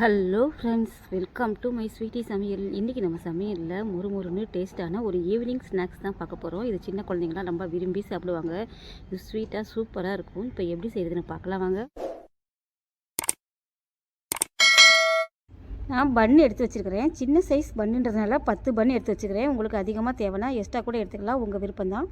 Hello friends, welcome to my sweetie சமையல். இன்றைக்கி நம்ம சமையலில் முறுமுறுன்னு டேஸ்ட்டான ஒரு ஈவினிங் ஸ்நாக்ஸ் தான் பார்க்க போகிறோம். இது சின்ன குழந்தைங்களாம் ரொம்ப விரும்பி சாப்பிடுவாங்க. இது ஸ்வீட்டாக சூப்பராக இருக்கும். இப்போ எப்படி செய்கிறதுன்னு பார்க்கலாம் வாங்க. நான் பன்னு எடுத்து வச்சுருக்கிறேன். சின்ன சைஸ் பன்னுன்றதுனால 10 பன்னு எடுத்து வச்சுக்கிறேன். உங்களுக்கு அதிகமாக தேவைன்னா எக்ஸ்ட்ரா கூட எடுத்துக்கலாம், உங்கள் விருப்பம்தான்.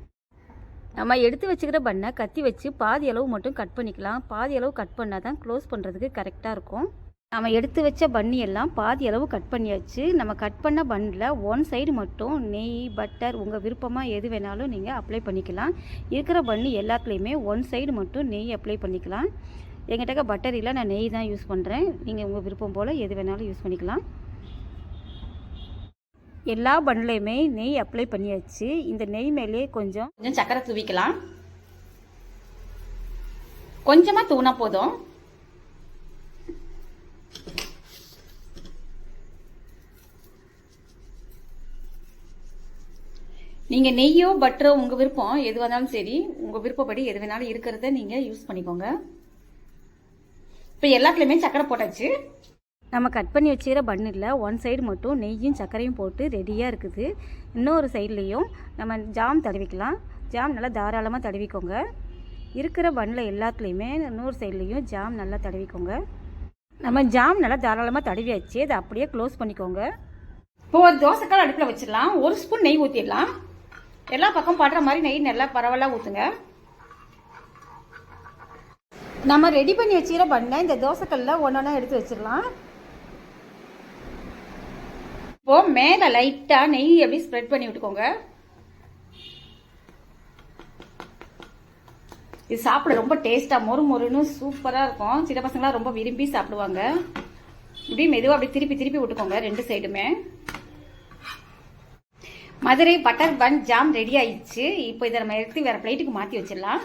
நம்ம எடுத்து வச்சுக்கிற பண்ணை கத்தி வச்சு பாதி அளவு மட்டும் கட் பண்ணிக்கலாம். பாதி அளவு கட் பண்ணால் தான் க்ளோஸ் பண்ணுறதுக்கு கரெக்டாக இருக்கும். நம்ம எடுத்து வச்ச பன்னி எல்லாம் பாதி அளவு கட் பண்ணியாச்சு. நம்ம கட் பண்ண பன்னில் ஒன் சைடு மட்டும் நெய், பட்டர் உங்கள் விருப்பமாக எது வேணாலும் நீங்கள் அப்ளை பண்ணிக்கலாம். இருக்கிற பன்னி எல்லாத்துலேயுமே ஒன் சைடு மட்டும் நெய் அப்ளை பண்ணிக்கலாம். எங்கிட்ட பட்டர் இல்லை, நான் நெய் தான் யூஸ் பண்ணுறேன். நீங்கள் உங்கள் விருப்பம் போல் எது வேணாலும் யூஸ் பண்ணிக்கலாம். எல்லா பன்னிலையுமே நெய் அப்ளை பண்ணியாச்சு. இந்த நெய் மேலே கொஞ்சம் சக்கரை தூவிக்கலாம். கொஞ்சமாக தூணா போதும். நீங்கள் நெய்யோ பட்டரோ உங்கள் விருப்பம் எது வந்தாலும் சரி, உங்கள் விருப்பப்படி எது வேணாலும் இருக்கிறத நீங்கள் யூஸ் பண்ணிக்கோங்க. இப்போ எல்லாத்துலேயுமே சக்கரை போட்டாச்சு. நம்ம கட் பண்ணி வச்சுக்கிற பன்னில் ஒன் சைடு மட்டும் நெய்யும் சர்க்கரையும் போட்டு ரெடியாக இருக்குது. இன்னொரு சைட்லேயும் நம்ம ஜாம் தடவிக்கலாம். ஜாம் நல்லா தாராளமாக தடவிக்கோங்க. இருக்கிற பன்னில் எல்லாத்துலேயுமே இன்னொரு சைட்லேயும் ஜாம் நல்லா தடவிக்கோங்க. நம்ம ஜாம் நல்லா தாராளமாக தடவியாச்சு. அதை அப்படியே க்ளோஸ் பண்ணிக்கோங்க. இப்போ ஒரு தோசைக்கால் அடுப்பில் வச்சிடலாம். ஒரு ஸ்பூன் நெய் ஊற்றிடலாம். எல்லா பக்கம் படுற மாதிரி நெய் நல்லா பரவலாக ஊற்றுங்க. நம்ம ரெடி பண்ணி வச்சுக்கிற பண்ணை இந்த தோசைக்கல்லில் ஒன்றா எடுத்து வச்சிடலாம். இப்போ மேலே லைட்டாக நெய் எப்படி ஸ்ப்ரெட் பண்ணி விட்டுக்கோங்க. இது சாப்பிட ரொம்ப டேஸ்ட்டாக மொறு மொறுன்னு சூப்பராக இருக்கும். சின்ன பசங்களாம் ரொம்ப விரும்பி சாப்பிடுவாங்க. இப்படி மெதுவாக அப்படி திருப்பி திருப்பி விட்டுக்கோங்க ரெண்டு சைடுமே. Madurai butter bun jam ready ஆயிடுச்சு. இப்போ இதை நம்ம எடுத்து வேறு பிளேட்டுக்கு மாற்றி வச்சிடலாம்.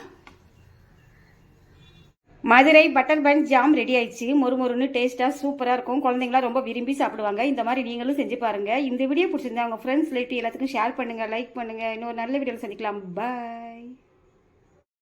Madurai butter bun jam ready ஆயிடுச்சு. மொறுமொறுன்னு டேஸ்ட்டாக சூப்பராக இருக்கும். குழந்தைங்களாம் ரொம்ப விரும்பி சாப்பிடுவாங்க. இந்த மாதிரி நீங்களும் செஞ்சு பாருங்கள். இந்த வீடியோ பிடிச்சிருந்தா உங்கள் ஃப்ரெண்ட்ஸ் ரிலேட்டிவ் எல்லாத்துக்கும் ஷேர் பண்ணுங்கள், லைக் பண்ணுங்கள். இன்னொரு நல்ல வீடியோவில் சந்திக்கலாம். பாய்.